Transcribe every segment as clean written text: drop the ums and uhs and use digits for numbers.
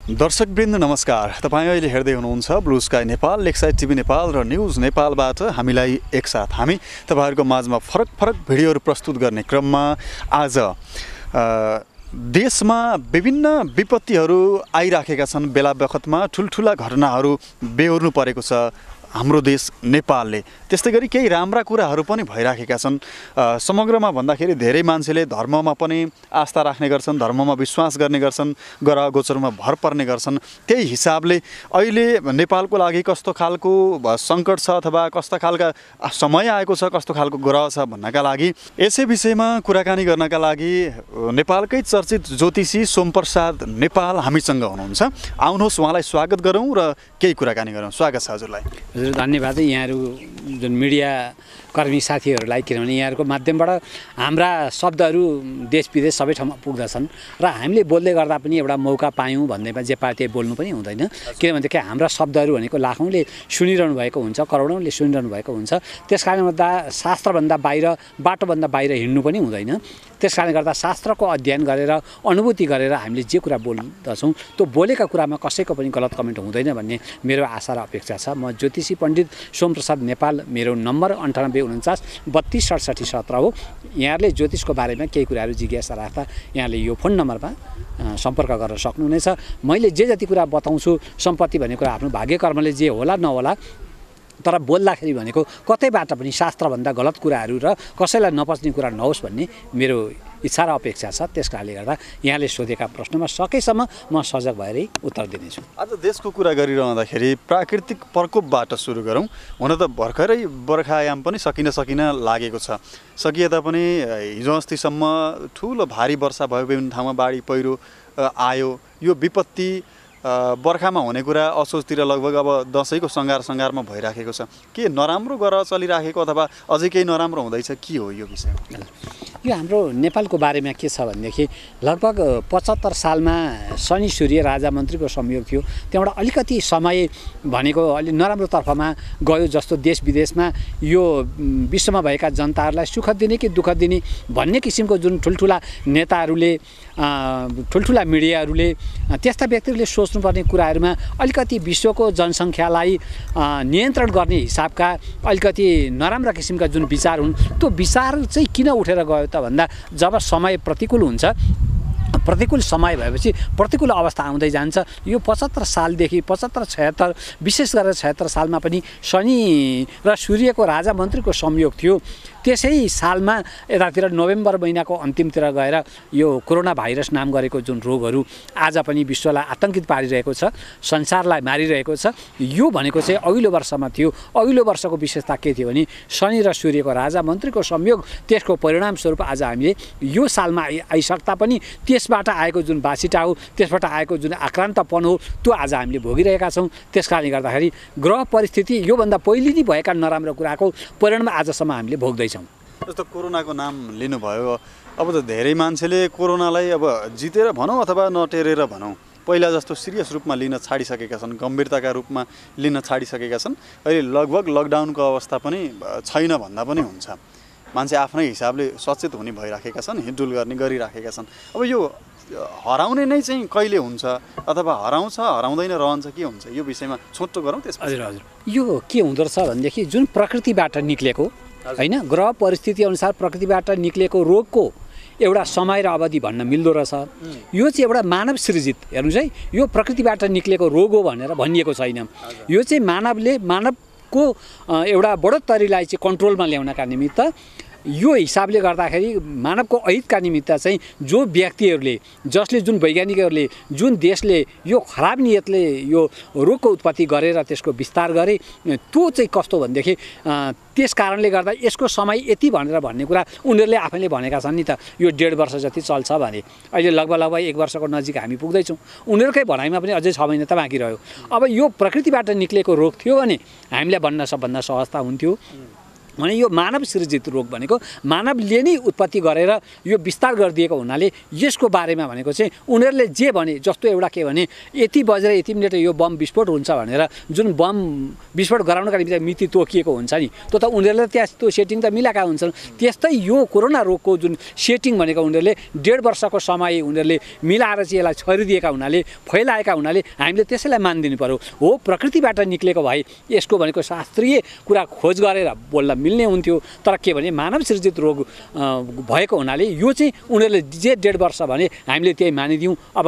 दर्शकवृन्द नमस्कार। तपाईं अहिले हेर्दै हुनुहुन्छ blue sky Nepal, Lakeside TV Nepal र न्युज नेपालबाट हामी तपाईहरुको माझमा फरक भिडियोहरू प्रस्तुत गर्ने क्रममा आज देशमा विभिन्न विपत्तिहरू आइराखेका छन्। बेला बखतमा ठुलठुला घटनाहरू बेहोर्नु परेको छ हाम्रो देश नेपालले। त्यस्तै गरी केही राम्रा कुराहरू पनि भइराखेका छन्। समग्रमा भन्दाखेरि धेरै मान्छेले धर्ममा पनि आस्था राख्ने गर्छन्, धर्ममा विश्वास गर्ने गर्छन्, ग्रह गोचरमा भर पर्ने गर्छन्। त्यही हिसाबले अहिले नेपालको लागि कस्तो खालको सङ्कट छ अथवा कस्तो खालका समय आएको छ, कस्तो खालको ग्रह छ भन्नका लागि यसै विषयमा कुराकानी गर्नका लागि नेपालकै चर्चित ज्योतिषी सोमप्रसाद नेपाल हामीसँग हुनुहुन्छ। आउनुहोस् उहाँलाई स्वागत गरौँ र केही कुराकानी गरौँ। स्वागत छ हजुरलाई। हजुर धन्यवाद यहाँहरू जुन मिडिया कर्मी साथीहरूलाई, किनभने यहाँहरूको माध्यमबाट हाम्रा शब्दहरू देश विदेश सबै ठाउँमा पुग्दछन् र हामीले बोल्दै गर्दा पनि एउटा मौका पायौँ भन्दैमा जे पाए त्यही बोल्नु पनि हुँदैन। किनभनेदेखि हाम्रा शब्दहरू भनेको लाखौँले सुनिरहनु भएको हुन्छ, करोडौँले सुनिरहनु भएको हुन्छ। त्यस कारणले गर्दा शास्त्रभन्दा बाहिर, बाटोभन्दा बाहिर हिँड्नु पनि हुँदैन। त्यस कारणले गर्दा शास्त्रको अध्ययन गरेर, अनुभूति गरेर हामीले जे कुरा बोल्दछौँ त्यो बोलेका कुरामा कसैको पनि गलत कमेन्ट हुँदैन भन्ने मेरो आशा र अपेक्षा छ। म ज्योतिषी पण्डित सोमप्रसाद नेपाल, मेरो नम्बर 9849326717 हो। यहाँहरूले ज्योतिषको बारेमा केही कुराहरू जिज्ञासा राख्दा यहाँले यो फोन नम्बरमा सम्पर्क गर्न सक्नुहुनेछ। मैले जे जति कुरा बताउँछु, सम्पत्ति भन्ने कुरा आफ्नो भाग्य कर्मले जे होला नहोला, तर बोल्दाखेरि भनेको कतैबाट पनि शास्त्रभन्दा गलत कुराहरू र कसैलाई नपच्ने कुरा नहोस् भन्ने मेरो इच्छा र अपेक्षा छ। त्यस कारणले गर्दा यहाँले सोधेका प्रश्नमा सकेसम्म म सजग भएरै उत्तर दिनेछु। आज देशको कुरा गरिरहँदाखेरि प्राकृतिक प्रकोपबाट सुरु गरौँ। हुन त भर्खरै बर्खायाम पनि सकिन लागेको छ। सकिए तापनि हिजो अस्तिसम्म ठुलो भारी वर्षा भयो, विभिन्न ठाउँमा बाढी पहिरो आयो। यो विपत्ति बर्खामा हुने कुरा असोजतिर लगभग अब दसैँको सङ्घारमा भइराखेको छ। के नराम्रो गरेर चलिराखेको अथवा अझै केही नराम्रो हुँदैछ, के हो यो विषय? यो हाम्रो नेपालको बारेमा के छ भनेदेखि लगभग 75 सालमा शनि सूर्य राजा मन्त्रीको संयोग थियो। त्यहाँबाट अलिकति समय भनेको अलि नराम्रो तर्फमा गयो, जस्तो देश विदेशमा यो विश्वमा भएका जनताहरूलाई सुख दिने कि दुःख दिने भन्ने किसिमको जुन ठुल्ठुला नेताहरूले, ठुल्ठुला मिडियाहरूले, त्यस्ता व्यक्तिहरूले सोच्नुपर्ने कुराहरूमा अलिकति विश्वको जनसङ्ख्यालाई नियन्त्रण गर्ने हिसाबका अलिकति नराम्रा किसिमका जुन विचार हुन्, त्यो विचार चाहिँ किन उठेर गयो त भन्दा जब समय प्रतिकूल हुन्छ, प्रतिकूल समय भएपछि प्रतिकूल अवस्था आउँदै जान्छ। यो 75 सालदेखि 75-76, विशेष गरेर 76 सालमा पनि शनि र सूर्यको राजा मन्त्रीको संयोग थियो। त्यसै सालमा यतातिर नोभेम्बर महिनाको अन्तिमतिर गएर यो कोरोना भाइरस नाम गरेको जुन रोगहरू आज पनि विश्वलाई आतङ्कित पारिरहेको छ, संसारलाई मारिरहेको छ। यो भनेको चाहिँ अघिल्लो वर्षमा थियो। अघिल्लो वर्षको विशेषता के थियो भने शनि र सूर्यको राजा मन्त्रीको संयोग, त्यसको परिणामस्वरूप आज हामीले यो सालमा आइसक्दा पनि त्यसबाट आएको जुन बासिटा हो, त्यसबाट आएको जुन आक्रान्तपन हो, त्यो आज हामीले भोगिरहेका छौँ। त्यस कारणले गर्दाखेरि ग्रह परिस्थिति योभन्दा पहिले नै भएका नराम्रो कुराको परिणाम आजसम्म हामीले भोग्दैछौँ। जस्तो कोरोनाको नाम लिनुभयो, अब त धेरै मान्छेले कोरोनालाई अब जितेर भनौँ अथवा नटेरेर भनौँ, पहिला जस्तो सिरियस रूपमा लिन छाडिसकेका छन्, गम्भीरताका रूपमा लिन छाडिसकेका छन्। अहिले लगभग लकडाउनको अवस्था पनि छैन भन्दा पनि हुन्छ। मान्छे आफ्नै हिसाबले सचेत हुने भइराखेका छन्, हिँडडुल गरिराखेका छन्। अब यो हराउने नै चाहिँ कहिले हुन्छ अथवा हराउँछ, हराउँदैन, रहन्छ, के हुन्छ, यो विषयमा छोटो गरौँ। त्यसपछि हजुर यो के हुँदो रहेछ भनेदेखि जुन प्रकृतिबाट निक्लेको होइन, ग्रह परिस्थिति अनुसार प्रकृतिबाट निक्लेको रोगको एउटा समय र अवधि भन्न मिल्दो रहेछ। यो चाहिँ एउटा मानव सृजित, हेर्नुहोस् है, यो प्रकृतिबाट निक्लेको रोग हो भनेर भनिएको छैन। यो चाहिँ मानवको एउटा बढोत्तरीलाई चाहिँ कन्ट्रोलमा ल्याउनका निमित्त, यो हिसाबले गर्दाखेरि मानवको अहितका निमित्त चाहिँ जो व्यक्तिहरूले, जसले, जुन वैज्ञानिकहरूले, जुन देशले यो खराब नियतले यो रोगको उत्पत्ति गरेर त्यसको विस्तार गरे, त्यो चाहिँ कस्तो भनेदेखि त्यस कारणले गर्दा यसको समय यति भनेर भन्ने कुरा उनीहरूले आफैले भनेका छन् नि त। यो 1.5 वर्ष जति चल्छ भने अहिले लगभग 1 वर्षको नजिक हामी पुग्दैछौँ। उनीहरूकै भनाइमा पनि अझै 6 महिना त बाँकी रह्यो। अब यो प्रकृतिबाट निक्लेको रोग थियो भने हामीलाई भन्न सबभन्दा सहजता हुन्थ्यो। भने यो मानव सृजित रोग भनेको मानवले नै उत्पत्ति गरेर यो विस्तार गरिदिएको हुनाले यसको बारेमा भनेको चाहिँ उनीहरूले जे भने जस्तो एउटा के भने यति बजेर यति मिनट यो बम विस्फोट हुन्छ भनेर जुन बम विस्फोट गराउनका निम्ति मिति तोकिएको हुन्छ नि त्यो त उनीहरूले त्यस्तो सेटिङ त मिलाएका हुन्छन्। त्यस्तै यो कोरोना रोगको जुन सेटिङ भनेको उनीहरूले 1.5 वर्षको समय उनीहरूले मिलाएर चाहिँ यसलाई छरिदिएका हुनाले फैलाएका हुनाले हामीले त्यसैलाई मानिदिनु पर्यो। हो प्रकृतिबाट निक्लेको भए यसको भनेको शास्त्रीय कुरा खोज गरेर बोल्न मिल्ने हुन्थ्यो, तर के भने मानव सृजित रोग भएको हुनाले यो चाहिँ उनीहरूले जे 1.5 वर्ष भने हामीले त्यही मानिदिउँ। अब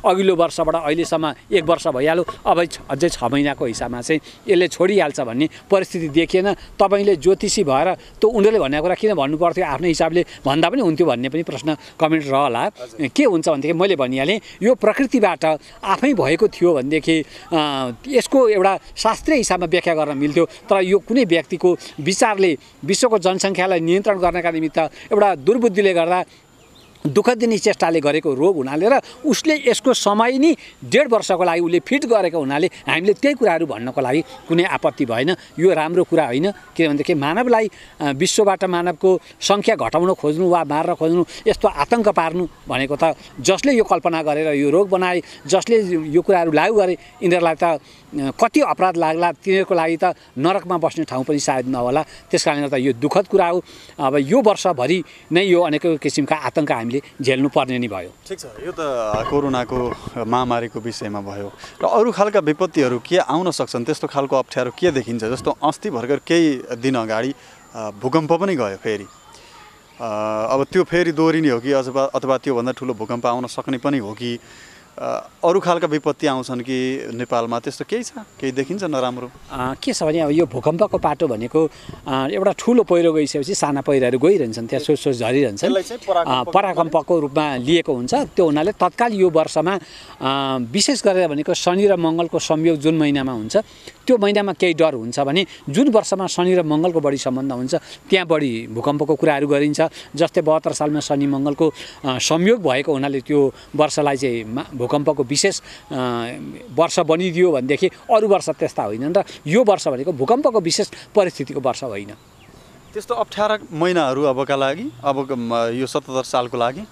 अघिल्लो वर्षबाट अहिलेसम्म 1 वर्ष भइहाल्यो, अब अझै 6 महिनाको हिसाबमा चाहिँ यसले छोडिहाल्छ भन्ने परिस्थिति देखिएन। तपाईँले ज्योतिषी भएर त्यो उनीहरूले भनेको कुरा किन भन्नु पर्थ्यो, आफ्नो हिसाबले भन्दा पनि हुन्थ्यो भन्ने पनि प्रश्न कमेन्ट रहला। के हुन्छ भनेदेखि मैले भनिहालेँ यो प्रकृतिबाट आफै भएको थियो भनेदेखि यसको एउटा शास्त्रीय हिसाबमा व्याख्या गर्न मिल्थ्यो, तर यो कुनै व्यक्तिको विचारले विश्वको जनसङ्ख्यालाई नियन्त्रण गर्नका निमित्त एउटा दुर्बुद्धिले गर्दा दुःख दिने चेष्टाले गरेको रोग हुनाले र उसले यसको समय नि 1.5 वर्षको लागि उसले फिट गरेको हुनाले हामीले त्यही कुराहरू भन्नको लागि कुनै आपत्ति भएन। यो राम्रो कुरा होइन, किनभनेदेखि मानवलाई विश्वबाट मानवको सङ्ख्या घटाउन खोज्नु वा मार्न खोज्नु यस्तो आतङ्क पार्नु भनेको त जसले यो कल्पना गरेर यो रोग बनाए, जसले यो कुराहरू लागू गरे यिनीहरूलाई त कति अपराध लाग्ला, तिनीहरूको लागि त नरकमा बस्ने ठाउँ पनि सायद नहोला। त्यसकारणले गर्दा यो दुःखद कुरा हो। अब यो वर्षभरि नै यो अनेक किसिमका आतङ्क हामीले झेल्नु पर्ने नै भयो। ठिक छ, यो त कोरोनाको महामारीको विषयमा भयो र अरू खालका विपत्तिहरू के आउन सक्छन्, त्यस्तो खालको अप्ठ्यारो के देखिन्छ? जस्तो अस्ति भर्खर केही दिन अगाडि भूकम्प पनि गयो फेरि, अब त्यो फेरि दोहोरिने हो कि अथवा त्योभन्दा ठुलो भूकम्प आउन सक्ने पनि हो कि अरू खालका विपत्ति आउँछन् कि नेपालमा, त्यस्तो केही छ, केही देखिन्छ नराम्रो? के छ भने अब यो भूकम्पको पाटो भनेको एउटा ठुलो पहिरो गइसकेपछि साना पहिरोहरू गइरहन्छन्, त्यहाँ सोच झरिरहन्छन्, पराकम्पको रूपमा लिएको हुन्छ। त्यो हुनाले तत्काल यो वर्षमा विशेष गरेर भनेको शनि र मङ्गलको संयोग जुन महिनामा हुन्छ त्यो महिनामा केही डर हुन्छ भने जुन वर्षमा शनि र मङ्गलको बढी सम्बन्ध हुन्छ त्यहाँ बढी भूकम्पको कुराहरू गरिन्छ। जस्तै 72 सालमा शनि मङ्गलको संयोग भएको हुनाले त्यो वर्षलाई चाहिँ भूकम्पको विशेष वर्ष बनिदियो भनेदेखि अरू वर्ष त्यस्ता होइनन् र यो वर्ष भनेको भूकम्पको विशेष परिस्थितिको वर्ष होइन। त्यस्तो अप्ठ्यारा महिनाहरू अबका लागि, अब यो 77 सालको लागि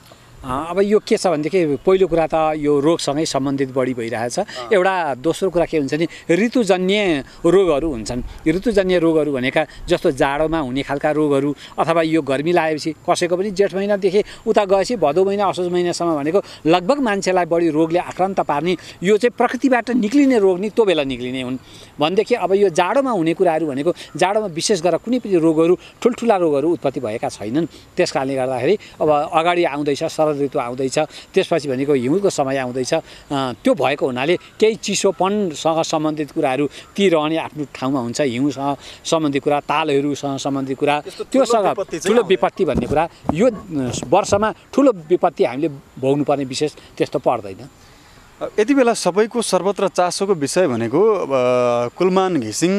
अब यो के छ भनेदेखि पहिलो कुरा त यो रोगसँगै सम्बन्धित बढी भइरहेछ। एउटा दोस्रो कुरा के हुन्छ नि ऋतुजन्य रोगहरू हुन्छन्। ऋतुजन्य रोगहरू भनेका जस्तो जाडोमा हुने खालका रोगहरू अथवा यो गर्मी लागेपछि कसैको पनि जेठ महिनादेखि उता गएपछि भदौ महिना असोज महिनासम्म भनेको लगभग मान्छेलाई बढी रोगले आक्रान्त पार्ने यो चाहिँ प्रकृतिबाट निक्लिने रोग नि त्यो बेला निक्लिने हुन् भनेदेखि अब यो जाडोमा हुने कुराहरू भनेको जाडोमा विशेष गरेर कुनै पनि रोगहरू ठुल्ठुला रोगहरू उत्पत्ति भएका छैनन्। त्यस कारणले गर्दाखेरि अब अगाडि आउँदैछ ऋतु आउँदैछ, त्यसपछि भनेको हिउँको समय आउँदैछ, त्यो भएको हुनाले केही चिसोपनसँग सम्बन्धित कुराहरू ती रहने आफ्नो ठाउँमा हुन्छ। हिउँसँग सम्बन्धित कुरा, तालहरूसँग सम्बन्धित कुरा, त्योसँग ठुलो विपत्ति भन्ने कुरा यो वर्षमा ठुलो विपत्ति हामीले भोग्नुपर्ने विशेष त्यस्तो पर्दैन। यति बेला सबैको सर्वत्र चासोको विषय भनेको कुलमान घिसिङ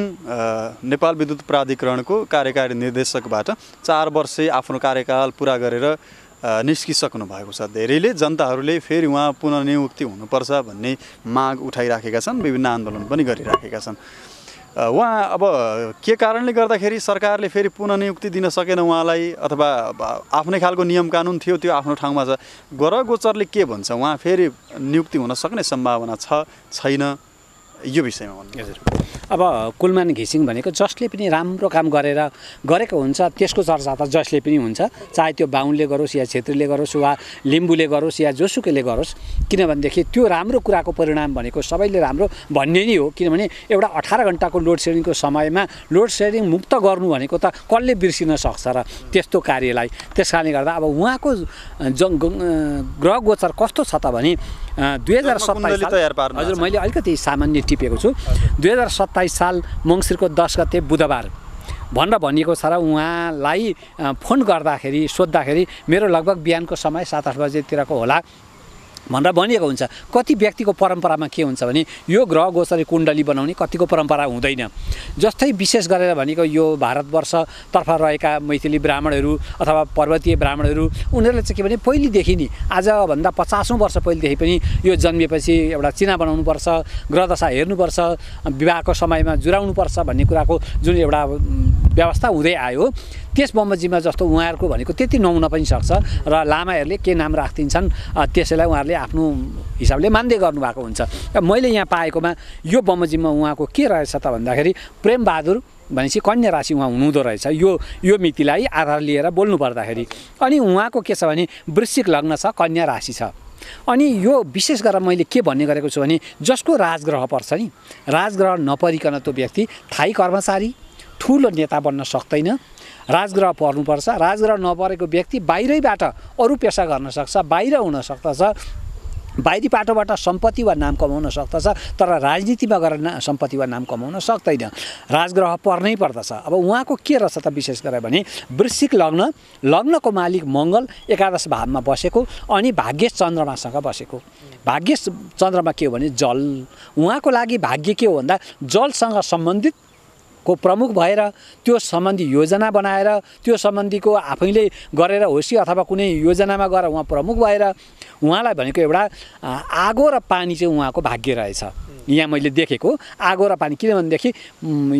नेपाल विद्युत प्राधिकरणको कार्यकारी निर्देशकबाट 4 वर्ष आफ्नो कार्यकाल पुरा गरेर निस्किसक्नु भएको छ। धेरैले जनताहरूले फेरि उहाँ पुनर्नियुक्ति हुनुपर्छ भन्ने माग उठाइराखेका छन्, विभिन्न आन्दोलन पनि गरिराखेका छन्। उहाँ अब के कारणले गर्दाखेरि सरकारले फेरि पुनर्नियुक्ति दिन सकेन उहाँलाई, अथवा आफ्नै खालको नियम कानुन थियो त्यो आफ्नो ठाउँमा छ, ग्रह गोचरले के भन्छ, उहाँ फेरि नियुक्ति हुन सक्ने सम्भावना छ छैन, यो विषयमा भन्नु? हजुर, अब कुलमान घिसिङ भनेको जसले पनि राम्रो काम गरेको हुन्छ त्यसको चर्चा त जसले पनि हुन्छ, चाहे त्यो बाहुनले गरोस् या छेत्रीले गरोस् वा लिम्बूले गरोस् या जोसुकैले गरोस्, किनभनेदेखि त्यो राम्रो कुराको परिणाम भनेको सबैले राम्रो भन्ने नै हो। किनभने एउटा 18 घण्टाको लोड सेडिङको समयमा लोड सेडिङ मुक्त गर्नु भनेको त कसले बिर्सिन सक्छ र त्यस्तो कार्यलाई। त्यस कारणले गर्दा अब उहाँको ग्रह गोचर कस्तो छ त भने 2027 साल, हजुर मैले अलिकति सामान्य टिपेको छु, 2027 साल मङ्सिरको 10 गते बुधबार भनेर भनिएको छ र उहाँलाई फोन गर्दाखेरि सोद्धाखेरि मेरो लगभग बिहानको समय 7-8 बजेतिरको होला भनेर भनिएको हुन्छ। कति व्यक्तिको परम्परामा के हुन्छ भने यो ग्रह गोचरी कुण्डली बनाउने कतिको परम्परा हुँदैन। जस्तै विशेष गरेर भनेको यो भारतवर्षतर्फ रहेका मैथिली ब्राह्मणहरू अथवा पर्वतीय ब्राह्मणहरू उनीहरूले चाहिँ के भने पहिलेदेखि नि आजभन्दा 50औं वर्ष पहिलेदेखि पनि यो जन्मिएपछि एउटा चिना बनाउनुपर्छ, ग्रहदशा हेर्नुपर्छ, विवाहको समयमा जुराउनुपर्छ भन्ने कुराको जुन एउटा व्यवस्था हुँदै आयो। त्यस बमोजिममा जस्तो उहाँहरूको भनेको त्यति नहुन पनि सक्छ र लामाहरूले के नाम राखिदिन्छन् त्यसैलाई उहाँहरूले आफ्नो हिसाबले मान्दै गर्नुभएको हुन्छ। मैले यहाँ पाएकोमा यो बमोजिममा उहाँको के रहेछ त भन्दाखेरि प्रेमबहादुर भनेपछि कन्या राशि उहाँ हुनुहुँदो रहेछ। यो मितिलाई आधार लिएर बोल्नु पर्दाखेरि अनि उहाँको के छ भने वृश्चिक लग्न छ, कन्या राशि छ। अनि यो विशेष गरेर मैले के भन्ने गरेको छु भने जसको राजग्रह पर्छ नि, राजग्रह नपरिकन त्यो व्यक्ति थायी कर्मचारी ठुलो नेता बन्न सक्दैन। राजग्रह पर्नुपर्छ। राजग्रह नपरेको व्यक्ति बाहिरैबाट अरू पेसा गर्न सक्छ, बाहिर हुन सक्दछ, बाहिरी पाटोबाट सम्पत्ति वा नाम कमाउन सक्दछ, तर राजनीतिमा गएर सम्पत्ति वा नाम कमाउन सक्दैन। राजग्रह पर्नै पर्दछ। अब उहाँको के रहेछ त विशेष गरेर भने वृश्चिक लग्न, लग्नको मालिक मङ्गल एकादश भावमा बसेको अनि भाग्येश चन्द्रमासँग बसेको। भाग्येश चन्द्रमा के हो भने जल। उहाँको लागि भाग्य के हो भन्दा जलसँग सम्बन्धित को प्रमुख भएर त्यो सम्बन्धी योजना बनाएर त्यो सम्बन्धीको आफैले गरेर होस् कि अथवा कुनै योजनामा गएर उहाँ प्रमुख भएर उहाँलाई भनेको एउटा आगो र पानी चाहिँ उहाँको भाग्य रहेछ। यहाँ मैले देखेको आगो र पानी, किनभनेदेखि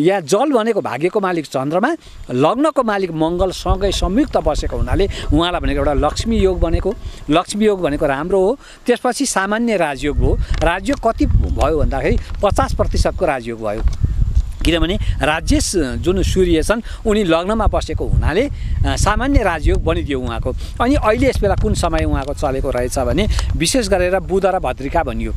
यहाँ जल भनेको भाग्यको मालिक चन्द्रमा, लग्नको मालिक मङ्गलसँगै संयुक्त बसेको हुनाले उहाँलाई भनेको एउटा लक्ष्मी योग बनेको। लक्ष्मी योग भनेको राम्रो हो। त्यसपछि सामान्य राजयोग हो। राजयोग कति भयो भन्दाखेरि 50% राजयोग भयो। किनभने राजेश जुन सूर्य छन् उनी लग्नमा बसेको हुनाले सामान्य राजयोग बनिदियो उहाँको। अनि अहिले यस बेला कुन समय उहाँको चलेको रहेछ भने विशेष गरेर बुध र भद्रिका भनियो।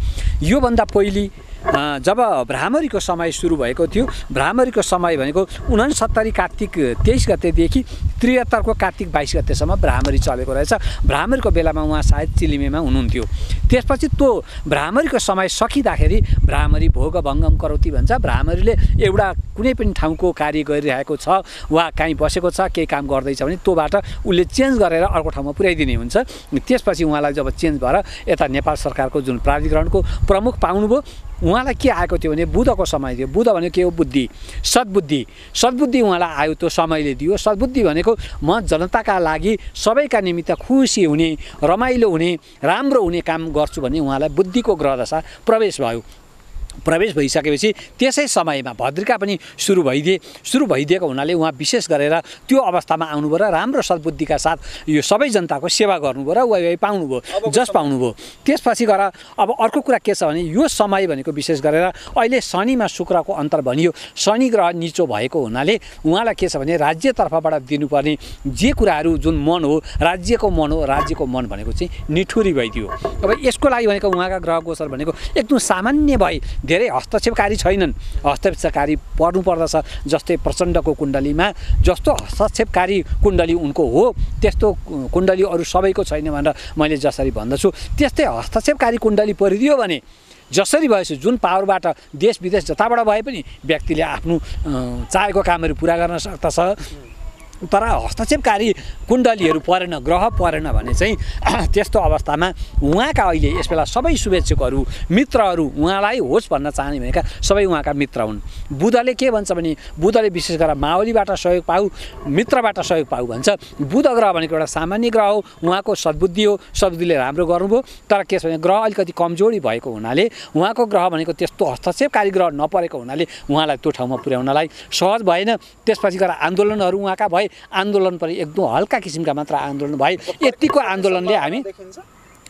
योभन्दा पहिले जब भ्रामरीको समय सुरु भएको थियो, भ्रामरीको समय भनेको 69 कार्तिक 23 गतेदेखि 73 को कार्तिक 22 गतेसम्म भ्रामरी चलेको रहेछ। भ्रामरीको बेलामा उहाँ सायद चिलिमेमा हुनुहुन्थ्यो। त्यसपछि त्यो भ्रामरीको समय सकिँदाखेरि भ्रामरी भोग भङ्गम करौती भन्छ। भ्रामरीले एउटा कुनै पनि ठाउँको कार्य गरिरहेको छ वा कहीँ बसेको छ, केही काम गर्दैछ भने त्योबाट उसले चेन्ज गरेर अर्को ठाउँमा पुर्याइदिने हुन्छ। त्यसपछि उहाँलाई जब चेन्ज भएर यता नेपाल सरकारको जुन प्राधिकरणको प्रमुख पाउनुभयो, उहाँलाई के आएको थियो भने बुधको समय थियो। बुध भनेको के हो? बुद्धि, सद्बुद्धि। सद्बुद्धि उहाँलाई आयो, त्यो समयले दियो। सद्बुद्धि भनेको म जनताका लागि सबैका निमित्त खुसी हुने, रमाइलो हुने, राम्रो हुने काम गर्छु भन्ने उहाँलाई बुद्धिको ग्रहदशा प्रवेश भयो। प्रवेश भइसकेपछि त्यसै समयमा भद्रिका पनि सुरु भइदिएको हुनाले उहाँ विशेष गरेर त्यो अवस्थामा आउनुभयो र राम्रो सद्बुद्धिका साथ यो सबै जनताको सेवा गर्नुभयो र उहाँ पाउनुभयो, जस पाउनुभयो। त्यसपछि गएर अब अर्को कुरा के छ भने यो समय भनेको विशेष गरेर अहिले शनिमा शुक्रको अन्तर भनियो। शनि ग्रह निचो भएको हुनाले उहाँलाई के छ भने राज्यतर्फबाट दिनुपर्ने जे कुराहरू जुन मन हो, राज्यको मन हो, राज्यको मन भनेको चाहिँ निठुरी भइदियो। अब यसको लागि भनेको उहाँका ग्रह गोचर भनेको एकदम सामान्य भए, धेरै हस्तक्षेपकारी छैनन्। हस्तक्षेपकारी पर्नु पर्दछ। जस्तै प्रचण्डको कुण्डलीमा जस्तो हस्तक्षेपकारी कुण्डली उनको हो त्यस्तो कुण्डली अरू सबैको छैन भनेर मैले जसरी भन्दछु, त्यस्तै हस्तक्षेपकारी कुण्डली परिदियो भने जसरी भएछ जुन पावरबाट देश विदेश जताबाट भए पनि व्यक्तिले आफ्नो चाहेको कामहरू पुरा गर्न सक्दछ। तर हस्तक्षेपकारी कुण्डलीहरू परेन, ग्रह परेन भने चाहिँ त्यस्तो अवस्थामा उहाँका अहिले यस बेला सबै शुभेच्छुकहरू, मित्रहरू उहाँलाई होस् भन्न चाहने भनेका सबै उहाँका मित्र हुन्। बुधले के भन्छ भने बुधले विशेष गरेर माओलीबाट सहयोग पाऊ, मित्रबाट सहयोग पाऊ भन्छ। बुध ग्रह भनेको एउटा सामान्य ग्रह हो। उहाँको सद्बुद्धि हो, सद्बुद्धिले राम्रो गर्नुभयो। तर के छ भने ग्रह अलिकति कमजोरी भएको हुनाले उहाँको ग्रह भनेको त्यस्तो हस्तक्षेपकारी ग्रह नपरेको हुनाले उहाँलाई त्यो ठाउँमा पुर्याउनलाई सहज भएन। त्यसपछि गएर आन्दोलनहरू उहाँका भए, आन्दोलन पनि एकदम हल्का किसिमका मात्र आन्दोलन भए। यतिको आन्दोलनले हामी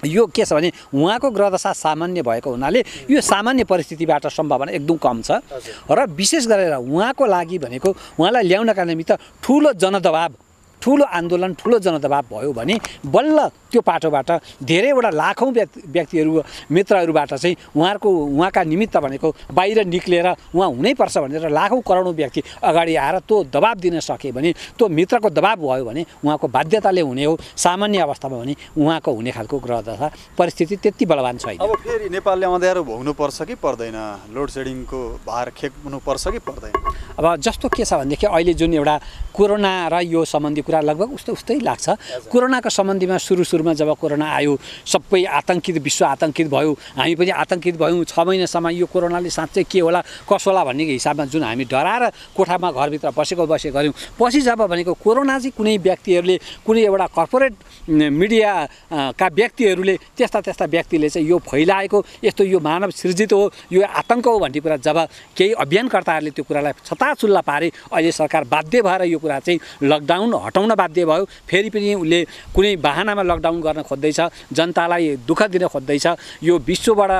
यो के छ भने उहाँको ग्रहदशा सामान्य भएको हुनाले यो सामान्य परिस्थितिबाट सम्भावना एकदम कम छ। र विशेष गरेर उहाँको लागि भनेको उहाँलाई ल्याउनका निमित्त ठुलो जनदबाव, ठुलो आन्दोलन, ठुलो जनदबाव भयो भने बल्ल त्यो पाटोबाट धेरैवटा लाखौँ व्यक्तिहरू, मित्रहरूबाट चाहिँ उहाँका निमित्त भनेको बाहिर निक्लेर उहाँ हुनैपर्छ भनेर लाखौँ करोडौँ व्यक्ति अगाडि आएर त्यो दबाब दिन सके भने, त्यो मित्रको दबाब भयो भने उहाँको बाध्यताले हुने हो। सामान्य अवस्थामा भने उहाँको हुने खालको ग्रहदशा परिस्थिति त्यति बलवान छैन। अब फेरि नेपालले अँध्यारो भोग्नुपर्छ कि पर्दैन? लोड सेडिङको भार खेप्नुपर्छ कि पर्दैन? अब जस्तो के छ भनेदेखि अहिले जुन एउटा कोरोना र यो सम्बन्धी कुरा कुरा लगभग उस्तै लाग्छ। कोरोनाको सम्बन्धीमा सुरुमा जब कोरोना आयो सबै आतंकित, विश्व आतंकित भयो, हामी पनि आतंकित भयौँ। 6 महिनासम्म यो कोरोनाले साँच्चै के होला कसो होला भन्ने हिसाबमा जुन हामी डराएर कोठामा घरभित्र बसेको गऱ्यौँ, पछि जब भनेको कोरोना चाहिँ कुनै व्यक्तिहरूले, कुनै एउटा कर्पोरेट मिडियाका व्यक्तिहरूले त्यस्ता व्यक्तिले चाहिँ यो फैलाएको, यस्तो यो मानव सृजित हो, यो आतंक हो भन्ने कुरा जब केही अभियानकर्ताहरूले त्यो कुरालाई छताछुल्ला पारे, अहिले सरकार बाध्य भएर यो कुरा चाहिँ लकडाउन हटाउन बाध्य भयो। फेरि पनि उसले कुनै बहानामा लकडाउन गर्न खोज्दैछ, जनतालाई दुःख दिन खोज्दैछ। यो विश्वबाट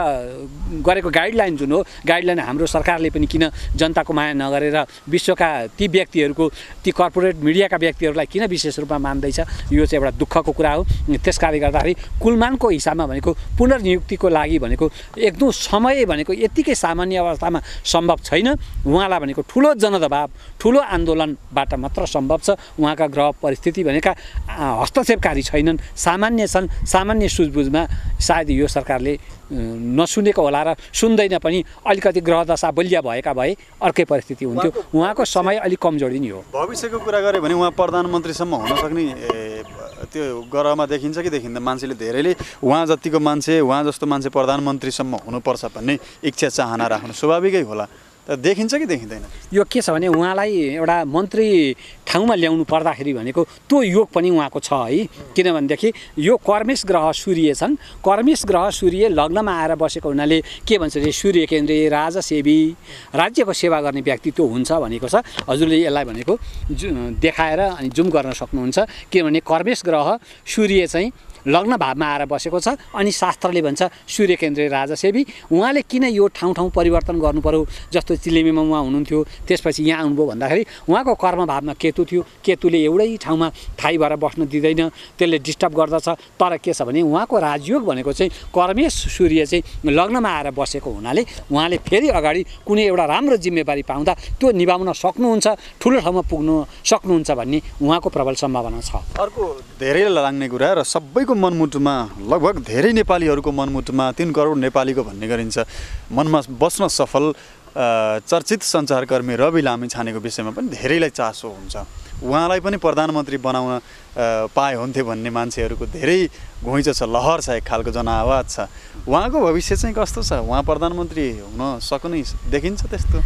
गरेको गाइडलाइन जुन हो, गाइडलाइन हाम्रो सरकारले पनि किन जनताको माया नगरेर विश्वका ती व्यक्तिहरूको, ती कर्पोरेट मिडियाका व्यक्तिहरूलाई किन विशेष रूपमा मान्दैछ, यो चाहिँ एउटा दुःखको कुरा हो। त्यस कारणले गर्दाखेरि कुलमानको हिसाबमा भनेको पुनर्नियुक्तिको लागि भनेको एकदम समय भनेको यतिकै सामान्य अवस्थामा सम्भव छैन। उहाँलाई भनेको ठुलो जनदबाव, ठुलो आन्दोलनबाट मात्र सम्भव छ। उहाँका ग्रह परिस्थिति भनेका हस्तक्षेपकारी छैनन्, सामान्य छन्। सामान्य सुझबुझमा सायद यो सरकारले नसुनेको होला र सुन्दैन पनि। अलिकति ग्रहदशा बलिया भएका भए अर्कै परिस्थिति हुन्थ्यो। उहाँको समय अलिक कमजोरी नै हो। भविष्यको कुरा गऱ्यो भने उहाँ प्रधानमन्त्रीसम्म हुन सक्ने त्यो ग्रहमा देखिन्छ कि देखिन्न? मान्छेले धेरैले उहाँ जतिको मान्छे, उहाँ जस्तो मान्छे प्रधानमन्त्रीसम्म हुनुपर्छ भन्ने इच्छा चाहना राख्नु स्वाभाविकै होला। देखिन्छ कि देखिँदैन? यो के छ भने उहाँलाई एउटा मन्त्री ठाउँमा ल्याउनु पर्दाखेरि भनेको त्यो योग पनि उहाँको छ है। किनभनेदेखि यो कर्मेश ग्रह सूर्य छन्। कर्मेश ग्रह सूर्य लग्नमा आएर बसेको हुनाले के भन्छ भने सूर्य केन्द्रीय राजसेवी, राज्यको सेवा गर्ने व्यक्तित्व हुन्छ भनेको छ। हजुरले यसलाई भनेको देखाएर अनि जुम गर्न सक्नुहुन्छ। किनभने कर्मेश ग्रह सूर्य चाहिँ लग्न भावमा आएर बसेको छ। अनि शास्त्रले भन्छ सूर्य केन्द्रीय राजसेवी। उहाँले किन यो ठाउँ परिवर्तन गर्नु पर्यो? जस्तो चिलेमीमा उहाँ हुनुहुन्थ्यो, त्यसपछि यहाँ आउनुभयो भन्दाखेरि उहाँको कर्म भावमा केतु थियो। केतुले एउटै ठाउँमा थाई भएर बस्न दिँदैन, त्यसले डिस्टर्ब गर्दछ। तर के छ भने उहाँको राजयोग भनेको चाहिँ कर्मेश सूर्य चाहिँ लग्नमा आएर बसेको हुनाले उहाँले फेरि अगाडि कुनै एउटा राम्रो जिम्मेवारी पाउँदा त्यो निभाउन सक्नुहुन्छ, ठुलो ठाउँमा पुग्नु सक्नुहुन्छ भन्ने उहाँको प्रबल सम्भावना छ। अर्को धेरै लाग्ने कुरा र सबैको मनमुटुमा, लगभग धेरै नेपालीहरूको मनमुटुमा 3 करोड नेपालीको भन्ने गरिन्छ, मनमा बस्न सफल चर्चित सञ्चारकर्मी रवि लामिछानेको विषयमा पनि धेरैलाई चासो हुन्छ। उहाँलाई पनि प्रधानमन्त्री बनाउन पाए हुन्थ्यो भन्ने मान्छेहरूको धेरै घुइँचो छ, लहर छ, एक खालको जनआवाज छ। उहाँको भविष्य चाहिँ कस्तो छ? उहाँ प्रधानमन्त्री हुन सक्ने देखिन्छ त्यस्तो?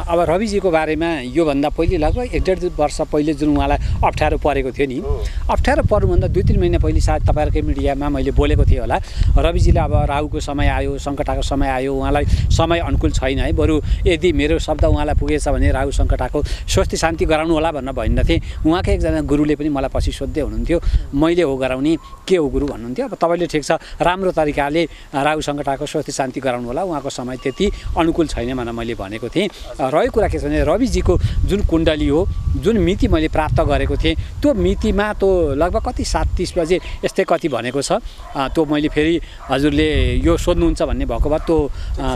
अब रविजीको बारेमा योभन्दा पहिले लगभग 1.5 वर्ष पहिले जुन उहाँलाई अप्ठ्यारो परेको थियो नि, अप्ठ्यारो पर्नुभन्दा 2-3 महिना पहिले सायद तपाईँहरूकै मिडियामा मैले बोलेको थिएँ होला। रविजीले अब राहुको समय आयो, सङ्कटाको समय आयो, उहाँलाई समय अनुकूल छैन है। बरु यदि मेरो शब्द उहाँलाई पुगेछ भने राहु सङ्कटाको स्वस्ति शान्ति गराउनु होला भन्न भन्न थिएँ। उहाँकै एकजना गुरुले पनि मलाई पछि सोध्दै हुनुहुन्थ्यो, मैले हो गराउने, के हो गुरु भन्नुहुन्थ्यो। अब तपाईँले ठिक छ, राम्रो तरिकाले राहु सङ्कटाको स्वस्ति शान्ति गराउनु होला, उहाँको समय त्यति अनुकूल छैन भनेर मैले भनेको थिएँ। रहेको कुरा के छ भने रविजीको जुन कुण्डली हो, जुन मिति मैले प्राप्त गरेको थिएँ, त्यो मितिमा त्यो लगभग कति 7:30 बजे यस्तै कति भनेको छ। त्यो मैले फेरि हजुरले यो सोध्नुहुन्छ भन्ने भएको भए त्यो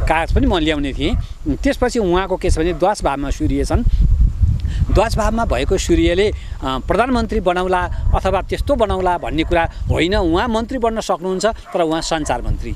कागज पनि म ल्याउने थिएँ। त्यसपछि उहाँको के छ भने द्वादश भावमा सूर्य छन्। द्वादश भावमा भएको सूर्यले प्रधानमन्त्री बनाउला अथवा त्यस्तो बनाउला भन्ने कुरा होइन। उहाँ मन्त्री बन्न सक्नुहुन्छ, तर उहाँ सञ्चार मन्त्री।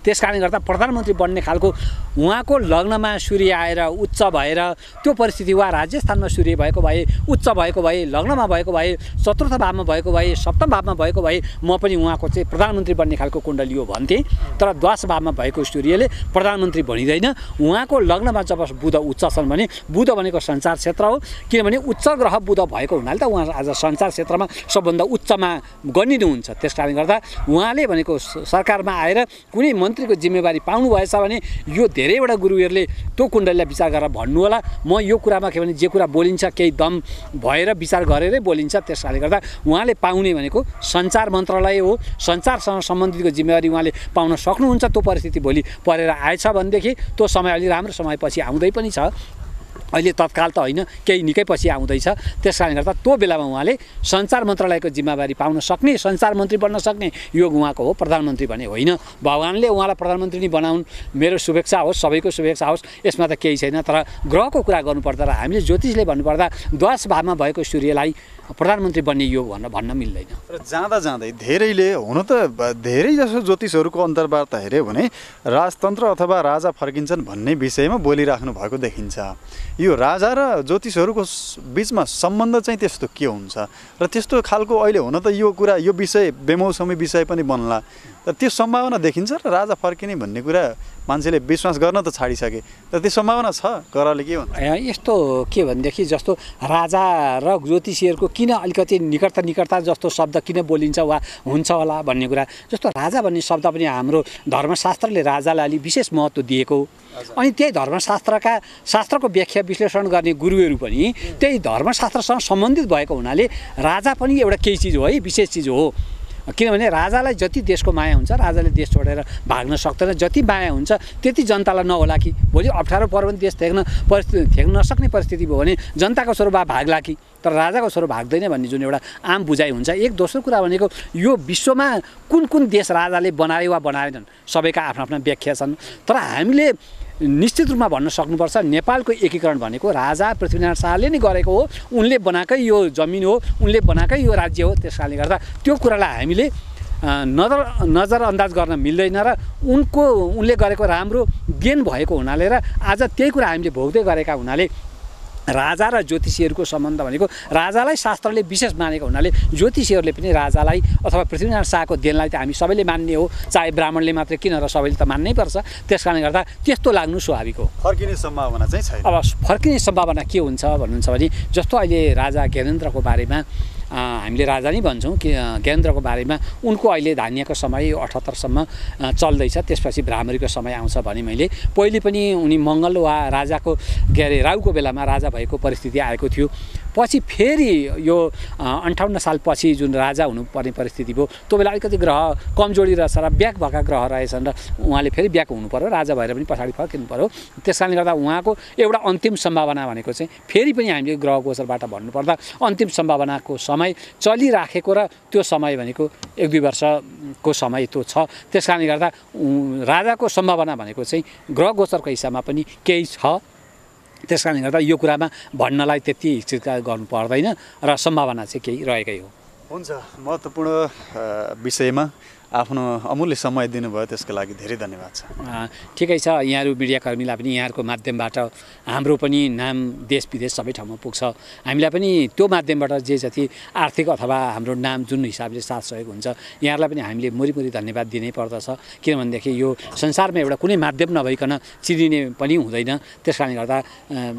त्यस कारणले गर्दा प्रधानमन्त्री बन्ने खालको उहाँको लग्नमा सूर्य आएर उच्च भएर त्यो परिस्थिति वा राजस्थानमा सूर्य भएको भए, उच्च भएको भए, लग्नमा भएको भए, चतुर्थ भावमा भएको भए, सप्तम भावमा भएको भए म पनि उहाँको चाहिँ प्रधानमन्त्री बन्ने खालको कुण्डली हो भन्थेँ। तर द्वादश भावमा भएको सूर्यले प्रधानमन्त्री बनिँदैन। उहाँको लग्नमा जब बुध उच्च छन् भने बुध भनेको सञ्चार क्षेत्र हो। किनभने उच्च ग्रह बुध भएको हुनाले त उहाँ आज सञ्चार क्षेत्रमा सबभन्दा उच्चमा गनिनुहुन्छ। त्यस कारणले गर्दा उहाँले भनेको सरकारमा आएर कुनै मन्त्रीको जिम्मेवारी पाउनु भएछ भने यो धेरैवटा गुरुहरूले त्यो कुण्डलीलाई विचार गरेर भन्नु होला। म यो कुरामा के भने जे कुरा बोलिन्छ केही दम भएर विचार गरेरै बोलिन्छ। त्यस कारणले गर्दा उहाँले पाउने भनेको सञ्चार मन्त्रालय हो। सञ्चारसँग सम्बन्धितको जिम्मेवारी उहाँले पाउन सक्नुहुन्छ। त्यो परिस्थिति भोलि परेर आएछ भनेदेखि त्यो समय अलि राम्रो समय पछि आउँदै पनि छ। अहिले तत्काल त होइन, केही निकै पछि आउँदैछ। त्यस कारणले गर्दा त्यो बेलामा उहाँले सञ्चार मन्त्रालयको जिम्मेवारी पाउन सक्ने, सञ्चार मन्त्री बन्न सक्ने योग उहाँको हो। प्रधानमन्त्री भने होइन। भगवान्ले उहाँलाई प्रधानमन्त्री नै बनाउन्, मेरो शुभेच्छा होस्, सबैको शुभेच्छा होस्, यसमा त केही छैन। तर ग्रहको कुरा गर्नुपर्दा र हामीले ज्योतिषले भन्नुपर्दा द्वादश भावमा भएको सूर्यलाई प्रधानमन्त्री बन्ने योग भन्न मिल्दैन। र जाँदा जाँदै धेरैले, हुन त धेरै जसो ज्योतिषहरूको अन्तर्वार्ता हेऱ्यो भने राजतन्त्र अथवा राजा फर्किन्छन् भन्ने विषयमा बोलिराख्नु भएको देखिन्छ। यो राजा र ज्योतिषहरूको बिचमा सम्बन्ध चाहिँ त्यस्तो के हुन्छ र त्यस्तो खालको अहिले हुन त यो कुरा यो विषय बेमौसमी विषय पनि बन्ला र त्यो सम्भावना देखिन्छ र राजा फर्किने भन्ने कुरा मान्छेले विश्वास गर्न त छाडिसके तर त्यो सम्भावना छ गराले के भन्नु यस्तो के भनेदेखि जस्तो राजा र ज्योतिषीहरूको किन अलिकति निकटता जस्तो शब्द किन बोलिन्छ वा हुन्छ होला भन्ने कुरा जस्तो राजा भन्ने शब्द पनि हाम्रो धर्मशास्त्रले राजालाई अलि विशेष महत्त्व दिएको अनि त्यही शास्त्रको व्याख्या विश्लेषण गर्ने गुरुहरू पनि त्यही धर्मशास्त्रसँग सम्बन्धित भएको हुनाले राजा पनि एउटा केही चिज हो है विशेष चिज हो किनभने राजालाई जति देशको माया हुन्छ राजाले देश छोडेर भाग्न सक्दैन जति माया हुन्छ त्यति जनतालाई नहोला कि भोलि अप्ठ्यारो पर्यो भने देश थ्याक्न नसक्ने परिस्थिति भयो भने जनताको स्वरूप भाग्ला कि तर राजाको स्वरूप भाग्दैन भन्ने जुन एउटा आम बुझाइ हुन्छ एक दोस्रो कुरा भनेको यो विश्वमा कुन देश राजाले बनाए वा बनाएनन् सबैका आफ्ना व्याख्या छन् तर हामीले निश्चित रूपमा भन्न सक्नुपर्छ नेपालको एकीकरण भनेको राजा पृथ्वीनारायण शाहले नै गरेको हो उनले बनाएकै यो जमिन हो उनले बनाएकै यो राज्य हो त्यस कारणले गर्दा त्यो कुरालाई हामीले नजरअन्दाज गर्न मिल्दैन र उनले गरेको राम्रो देन भएको हुनाले र आज त्यही कुरा हामीले भोग्दै गरेका हुनाले राजा र ज्योतिषीहरूको सम्बन्ध भनेको राजालाई शास्त्रले विशेष मानेको हुनाले ज्योतिषीहरूले पनि राजालाई अथवा पृथ्वीनारायण शाहको देनलाई त हामी सबैले मान्ने हो चाहे ब्राह्मणले मात्रै किन र सबैले त मान्नै पर्छ त्यस कारणले गर्दा त्यस्तो लाग्नु स्वाभाविक हो फर्किने सम्भावना चाहिँ छैन अब फर्किने सम्भावना के हुन्छ भन्नुहुन्छ भने जस्तो अहिले राजा ज्ञानेन्द्रको बारेमा हामीले राजा नै भन्छौँ कि ज्ञानेन्द्रको बारेमा उनको अहिले धान्यको समय 78सम्म चल्दैछ त्यसपछि भ्रामरीको समय आउँछ भने मैले पहिले पनि उनी मङ्गल वा राजाको राहुको बेलामा राजा भएको परिस्थिति आएको थियो पछि फेरि यो 58 साल पछि जुन राजा हुनुपर्ने परिस्थिति भयो त्यो बेला अलिकति ग्रह कमजोरी रहेछ र ब्याक भएका ग्रह रहेछन् र उहाँले फेरि ब्याक हुनु पर्यो राजा भएर पनि पछाडि फर्किनु पर्यो त्यस कारणले गर्दा उहाँको एउटा अन्तिम सम्भावना भनेको चाहिँ फेरि पनि हामीले ग्रह गोचरबाट भन्नुपर्दा अन्तिम सम्भावनाको समय चलिराखेको र त्यो समय भनेको 1-2 वर्षको समय त्यो छ त्यस कारणले गर्दा राजाको सम्भावना भनेको चाहिँ ग्रह गोचरको हिसाबमा पनि केही छ त्यस कारणले गर्दा यो कुरामा भन्नलाई त्यति हिचकिचा गर्नु पर्दैन र सम्भावना चाहिँ केही रहेकै हो हुन्छ महत्त्वपूर्ण विषयमा आफ्नो अमूल्य समय दिनुभयो त्यसको लागि धेरै धन्यवाद छ ठिकै छ यहाँहरू मिडियाकर्मीलाई पनि यहाँहरूको माध्यमबाट हाम्रो पनि नाम देश विदेश सबै ठाउँमा पुग्छ हामीलाई पनि त्यो माध्यमबाट जे जति आर्थिक अथवा हाम्रो नाम जुन हिसाबले साथ सहयोग हुन्छ यहाँहरूलाई पनि हामीले मुरी धन्यवाद दिनै पर्दछ किनभनेदेखि यो संसारमा एउटा कुनै माध्यम नभइकन चिनिने पनि हुँदैन त्यस कारणले गर्दा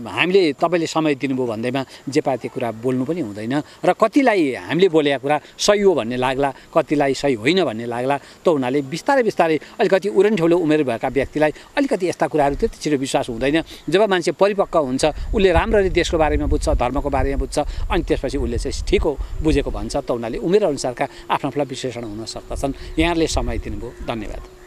हामीले तपाईँले समय दिनुभयो भन्दैमा जे पाए त्यो कुरा बोल्नु पनि हुँदैन र कतिलाई हामीले बोलेका कुरा सही हो भन्ने लाग्ला कतिलाई सही होइन भन्ने लाग्ला त हुनाले बिस्तारै अलिकति उरनठेउलो उमेर भएका व्यक्तिलाई अलिकति यस्ता कुराहरू त्यति छिटो विश्वास हुँदैन जब मान्छे परिपक्व हुन्छ उसले राम्ररी देशको बारेमा बुझ्छ धर्मको बारेमा बुझ्छ अनि त्यसपछि उसले चाहिँ ठिक हो बुझेको भन्छ त हुनाले उमेर अनुसारका आफ्ना विश्लेषण हुन सक्दछन् यहाँहरूले समय दिनुभयो धन्यवाद